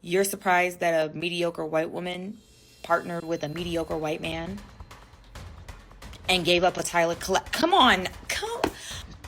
You're surprised that a mediocre white woman partnered with a mediocre white man and gave up a Tyler Come on.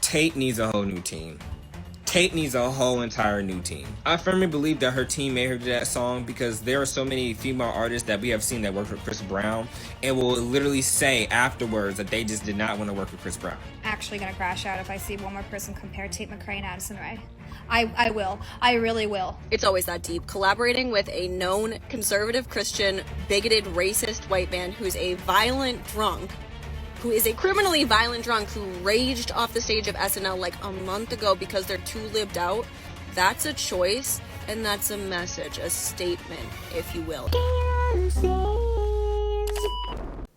Tate needs a whole new team. Tate needs a whole entire new team. I firmly believe that her team made her do that song because there are so many female artists that we have seen that work with Chris Brown and will literally say afterwards that they just did not want to work with Chris Brown. Actually gonna crash out if I see one more person compare Tate McRae and Addison Rae. I will. I really will. It's always that deep. Collaborating with a known conservative Christian, bigoted, racist white man who's a violent drunk, who is a criminally violent drunk who raged off the stage of SNL like a month ago because they're too lived out. That's a choice, and that's a message, a statement, if you will.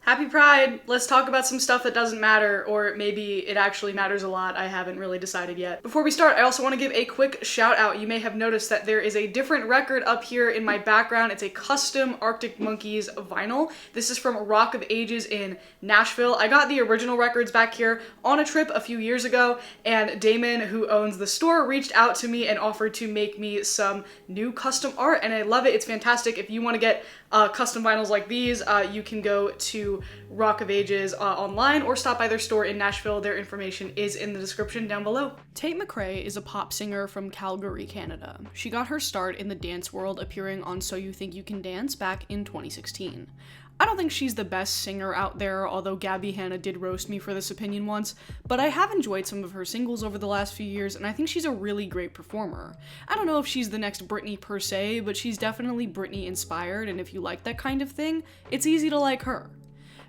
Happy Pride! Let's talk about some stuff that doesn't matter, or maybe it actually matters a lot. I haven't really decided yet. Before we start, I also want to give a quick shout out. You may have noticed that there is a different record up here in my background. It's a custom Arctic Monkeys vinyl. This is from Rock of Ages in Nashville. I got the original records back here on a trip a few years ago, and Damon, who owns the store, reached out to me and offered to make me some new custom art, and I love it. It's fantastic. If you want to get custom vinyls like these, you can go to Rock of Ages online or stop by their store in Nashville. Their information is in the description down below. Tate McRae is a pop singer from Calgary, Canada. She got her start in the dance world appearing on So You Think You Can Dance back in 2016. I don't think she's the best singer out there, although Gabby Hanna did roast me for this opinion once, but I have enjoyed some of her singles over the last few years, and I think she's a really great performer. I don't know if she's the next Britney per se, but she's definitely Britney inspired, and if you like that kind of thing, it's easy to like her.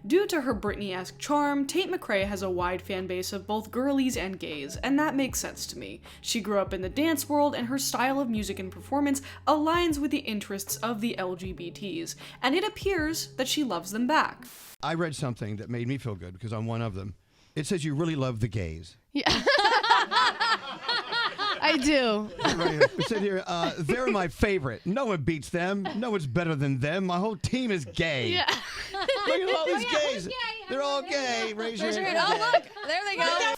Due to her Britney-esque charm, Tate McRae has a wide fan base of both girlies and gays, and that makes sense to me. She grew up in the dance world, and her style of music and performance aligns with the interests of the LGBTs, and it appears that she loves them back. I read something that made me feel good because I'm one of them. It says you really love the gays. Yeah. I do. It said here, they're my favorite. No one beats them. No one's better than them. My whole team is gay. Yeah. Look at all these gays. They're all gay. Raise your hand. Oh, look. There they go.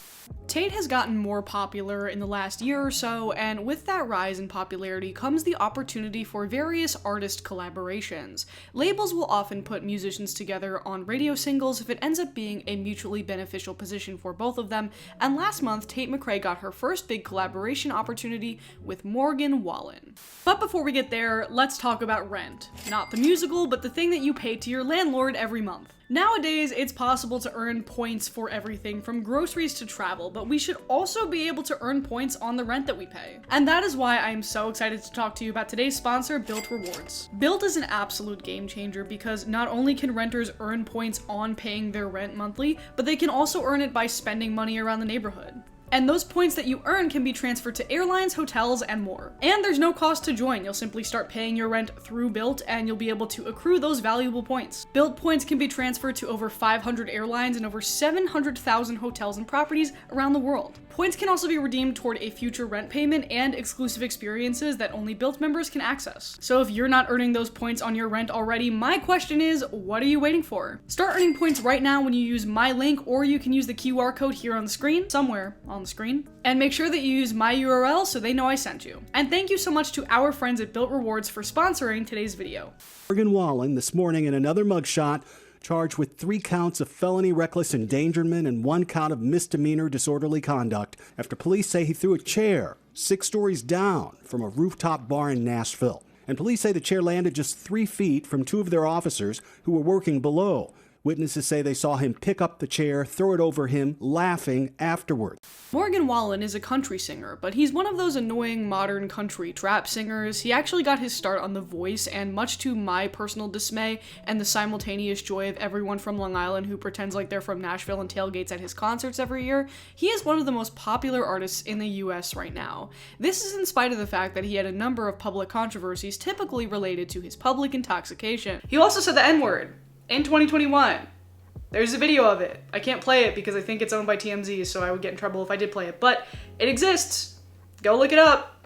Tate has gotten more popular in the last year or so, and with that rise in popularity comes the opportunity for various artist collaborations. Labels will often put musicians together on radio singles if it ends up being a mutually beneficial position for both of them, and last month Tate McRae got her first big collaboration opportunity with Morgan Wallen. But before we get there, let's talk about rent. Not the musical, but the thing that you pay to your landlord every month. Nowadays, it's possible to earn points for everything from groceries to travel, but we should also be able to earn points on the rent that we pay. And that is why I am so excited to talk to you about today's sponsor, Built Rewards. Built is an absolute game changer because not only can renters earn points on paying their rent monthly, but they can also earn it by spending money around the neighborhood. And those points that you earn can be transferred to airlines, hotels, and more. And there's no cost to join. You'll simply start paying your rent through Built, and you'll be able to accrue those valuable points. Built points can be transferred to over 500 airlines and over 700,000 hotels and properties around the world. Points can also be redeemed toward a future rent payment and exclusive experiences that only Built members can access. So if you're not earning those points on your rent already, my question is, what are you waiting for? Start earning points right now when you use my link, or you can use the QR code here on the screen, somewhere on the screen, and make sure that you use my URL so they know I sent you. And thank you so much to our friends at Built Rewards for sponsoring today's video. Morgan Wallen this morning in another mugshot, charged with 3 counts of felony reckless endangerment and 1 count of misdemeanor disorderly conduct after police say he threw a chair 6 stories down from a rooftop bar in Nashville. And police say the chair landed just 3 feet from 2 of their officers who were working below. Witnesses say they saw him pick up the chair, throw it over him, laughing afterward. Morgan Wallen is a country singer, but he's one of those annoying modern country trap singers. He actually got his start on The Voice, and much to my personal dismay and the simultaneous joy of everyone from Long Island who pretends like they're from Nashville and tailgates at his concerts every year, he is one of the most popular artists in the US right now. This is in spite of the fact that he had a number of public controversies typically related to his public intoxication. He also said the N-word in 2021. There's a video of it. I can't play it because I think it's owned by TMZ, so I would get in trouble if I did play it, but it exists. Go look it up.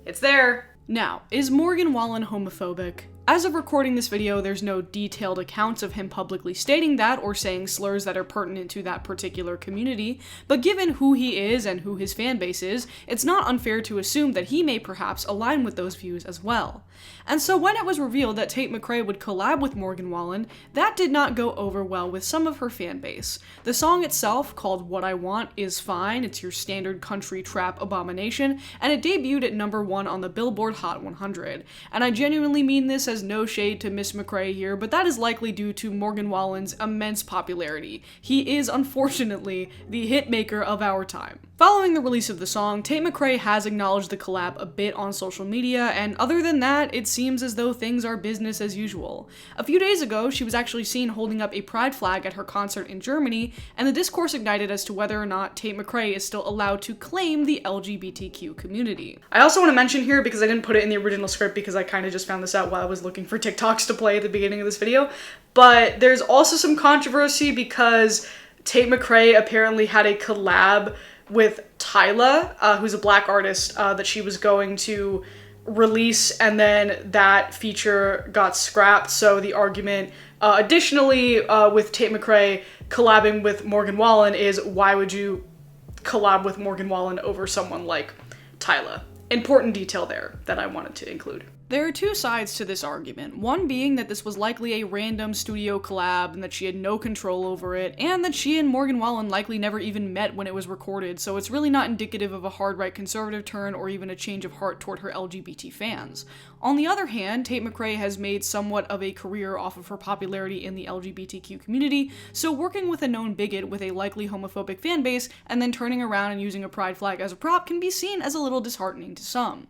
It's there. Now, is Morgan Wallen homophobic? As of recording this video, there's no detailed accounts of him publicly stating that or saying slurs that are pertinent to that particular community, but given who he is and who his fan base is, it's not unfair to assume that he may perhaps align with those views as well. And so when it was revealed that Tate McRae would collab with Morgan Wallen, that did not go over well with some of her fan base. The song itself, called What I Want, is fine. It's your standard country trap abomination, and it debuted at #1 on the Billboard Hot 100. And I genuinely mean this as no shade to Miss McRae here, but that is likely due to Morgan Wallen's immense popularity. He is, unfortunately, the hitmaker of our time. Following the release of the song, Tate McRae has acknowledged the collab a bit on social media, and other than that, it seems as though things are business as usual. A few days ago, she was actually seen holding up a pride flag at her concert in Germany, and the discourse ignited as to whether or not Tate McRae is still allowed to claim the LGBTQ community. I also want to mention here, because I didn't put it in the original script because I kind of just found this out while I was looking for TikToks to play at the beginning of this video, but there's also some controversy because Tate McRae apparently had a collab with Tyla, who's a black artist, that she was going to release, and then that feature got scrapped. So the argument, additionally, with Tate McRae collabing with Morgan Wallen is, why would you collab with Morgan Wallen over someone like Tyla? Important detail there that I wanted to include. There are two sides to this argument, one being that this was likely a random studio collab and that she had no control over it, and that she and Morgan Wallen likely never even met when it was recorded, so it's really not indicative of a hard-right conservative turn or even a change of heart toward her LGBT fans. On the other hand, Tate McRae has made somewhat of a career off of her popularity in the LGBTQ community, so working with a known bigot with a likely homophobic fanbase and then turning around and using a pride flag as a prop can be seen as a little disheartening to some.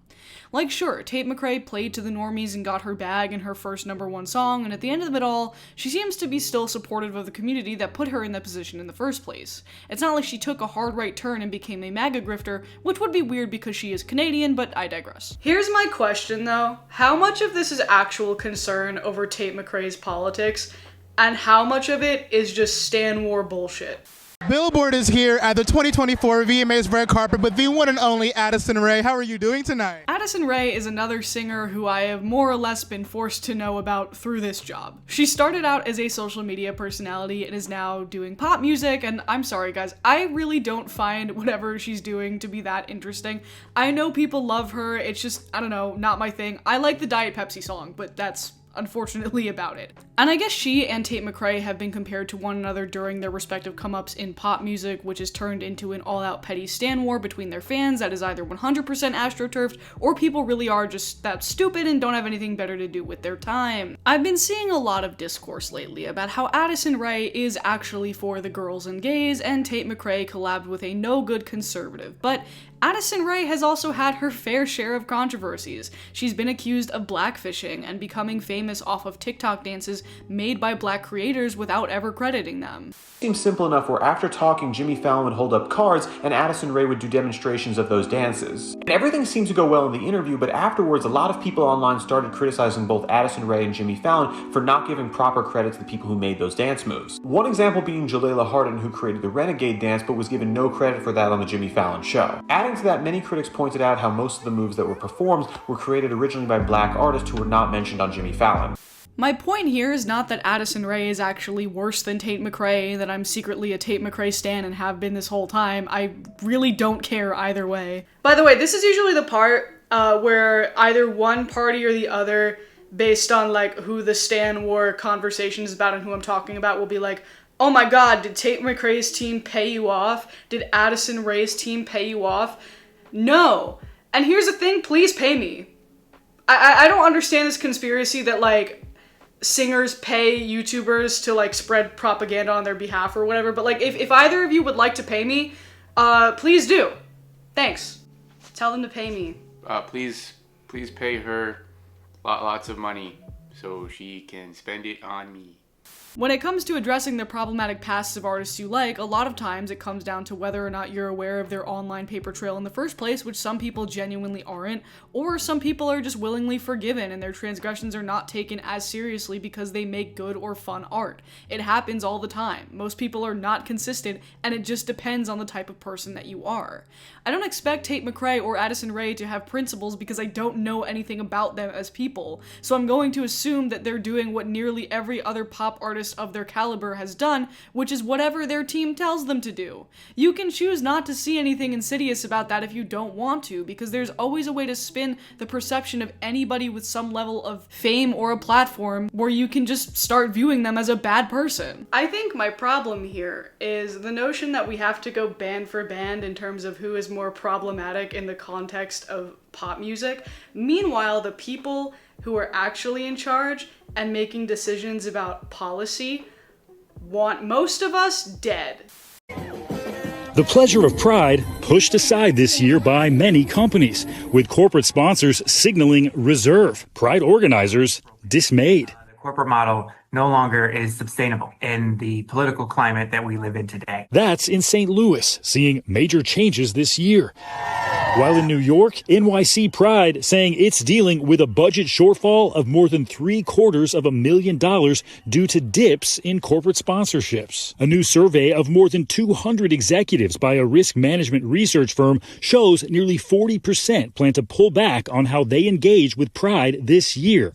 Like, sure, Tate McRae played to the normies and got her bag in her first #1 song, and at the end of it all, she seems to be still supportive of the community that put her in that position in the first place. It's not like she took a hard right turn and became a MAGA grifter, which would be weird because she is Canadian, but I digress. Here's my question though, how much of this is actual concern over Tate McRae's politics, and how much of it is just Stan War bullshit? Billboard is here at the 2024 VMA's red carpet with the one and only Addison Rae. How are you doing tonight? Addison Rae is another singer who I have more or less been forced to know about through this job. She started out as a social media personality and is now doing pop music, and I'm sorry guys, I really don't find whatever she's doing to be that interesting. I know people love her, it's just, I don't know, not my thing. I like the Diet Pepsi song, but that's unfortunately about it. And I guess she and Tate McRae have been compared to one another during their respective come-ups in pop music, which has turned into an all-out petty stan war between their fans that is either 100% astroturfed, or people really are just that stupid and don't have anything better to do with their time. I've been seeing a lot of discourse lately about how Addison Rae is actually for the girls and gays, and Tate McRae collabed with a no-good conservative, but Addison Rae has also had her fair share of controversies. She's been accused of blackfishing and becoming famous off of TikTok dances made by black creators without ever crediting them. Seems simple enough where after talking, Jimmy Fallon would hold up cards and Addison Rae would do demonstrations of those dances. And everything seemed to go well in the interview, but afterwards a lot of people online started criticizing both Addison Rae and Jimmy Fallon for not giving proper credit to the people who made those dance moves. One example being Jalela Hardin, who created the Renegade dance but was given no credit for that on the Jimmy Fallon show. Adding to that, many critics pointed out how most of the moves that were performed were created originally by black artists who were not mentioned on Jimmy Fallon. My point here is not that Addison Rae is actually worse than Tate McRae, that I'm secretly a Tate McRae stan and have been this whole time. I really don't care either way. By the way, this is usually the part where either one party or the other, based on like who the stan war conversation is about and who I'm talking about, will be like, oh my god, did Tate McRae's team pay you off? Did Addison Rae's team pay you off? No. And here's the thing, please pay me. I don't understand this conspiracy that like singers pay YouTubers to like spread propaganda on their behalf or whatever, but like if either of you would like to pay me, please do. Thanks. Tell them to pay me. Please pay her lots of money so she can spend it on me. When it comes to addressing the problematic pasts of artists you like, a lot of times it comes down to whether or not you're aware of their online paper trail in the first place, which some people genuinely aren't, or some people are just willingly forgiven and their transgressions are not taken as seriously because they make good or fun art. It happens all the time. Most people are not consistent, and it just depends on the type of person that you are. I don't expect Tate McRae or Addison Rae to have principles because I don't know anything about them as people, so I'm going to assume that they're doing what nearly every other pop artist of their caliber has done, which is whatever their team tells them to do. You can choose not to see anything insidious about that if you don't want to, because there's always a way to spin the perception of anybody with some level of fame or a platform where you can just start viewing them as a bad person. I think my problem here is the notion that we have to go band for band in terms of who is more problematic in the context of pop music. Meanwhile, the people who are actually in charge and making decisions about policy want most of us dead. The pleasure of Pride pushed aside this year by many companies, with corporate sponsors signaling reserve. Pride organizers dismayed. The corporate model no longer is sustainable in the political climate that we live in today. That's in St. Louis, seeing major changes this year. While in New York, NYC Pride saying it's dealing with a budget shortfall of more than $750,000 due to dips in corporate sponsorships. A new survey of more than 200 executives by a risk management research firm shows nearly 40% plan to pull back on how they engage with Pride this year.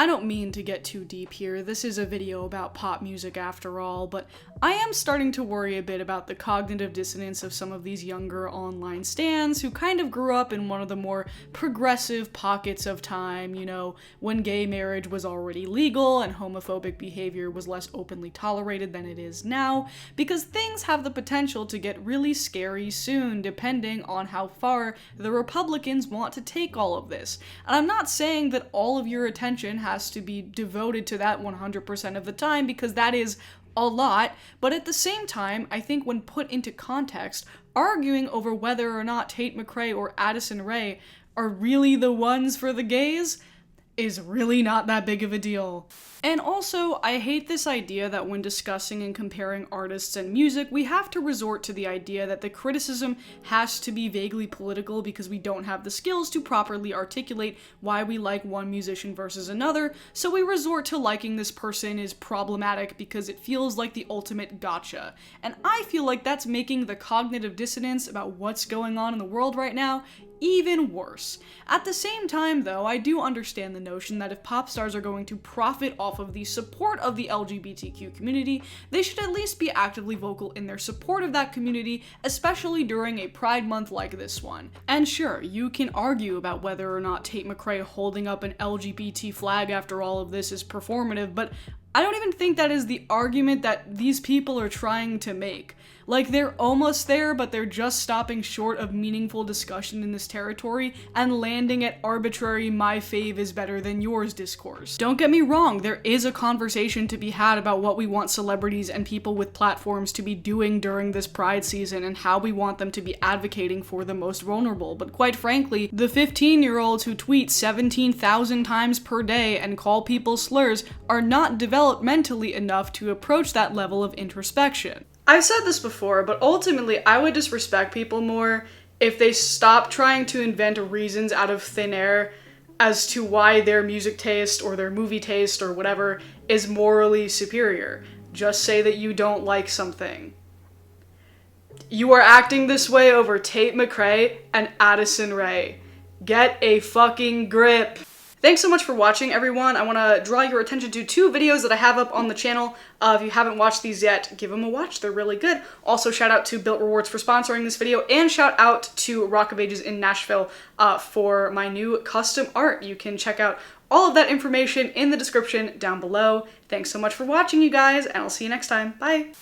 I don't mean to get too deep here, this is a video about pop music after all, but I am starting to worry a bit about the cognitive dissonance of some of these younger online stans who kind of grew up in one of the more progressive pockets of time, you know, when gay marriage was already legal and homophobic behavior was less openly tolerated than it is now, because things have the potential to get really scary soon depending on how far the Republicans want to take all of this. And I'm not saying that all of your attention has to be devoted to that 100% of the time, because that is a lot, but at the same time, I think when put into context, arguing over whether or not Tate McRae or Addison Rae are really the ones for the gays is really not that big of a deal. And also, I hate this idea that when discussing and comparing artists and music, we have to resort to the idea that the criticism has to be vaguely political because we don't have the skills to properly articulate why we like one musician versus another, so we resort to liking this person is problematic because it feels like the ultimate gotcha. And I feel like that's making the cognitive dissonance about what's going on in the world right now even worse. At the same time, though, I do understand the notion that if pop stars are going to profit off of the support of the LGBTQ community, they should at least be actively vocal in their support of that community, especially during a Pride Month like this one. And sure, you can argue about whether or not Tate McRae holding up an LGBT flag after all of this is performative, but I don't even think that is the argument that these people are trying to make. Like, they're almost there, but they're just stopping short of meaningful discussion in this territory and landing at arbitrary my fave is better than yours discourse. Don't get me wrong, there is a conversation to be had about what we want celebrities and people with platforms to be doing during this Pride season and how we want them to be advocating for the most vulnerable, but quite frankly, the 15-year-olds who tweet 17,000 times per day and call people slurs are not developmentally enough to approach that level of introspection. I've said this before, but ultimately I would just respect people more if they stop trying to invent reasons out of thin air as to why their music taste or their movie taste or whatever is morally superior. Just say that you don't like something. You are acting this way over Tate McRae and Addison Rae. Get a fucking grip. Thanks so much for watching, everyone. I want to draw your attention to 2 videos that I have up on the channel. If you haven't watched these yet, give them a watch. They're really good. Also, shout out to Built Rewards for sponsoring this video, and shout out to Rock of Ages in Nashville for my new custom art. You can check out all of that information in the description down below. Thanks so much for watching, you guys, and I'll see you next time. Bye!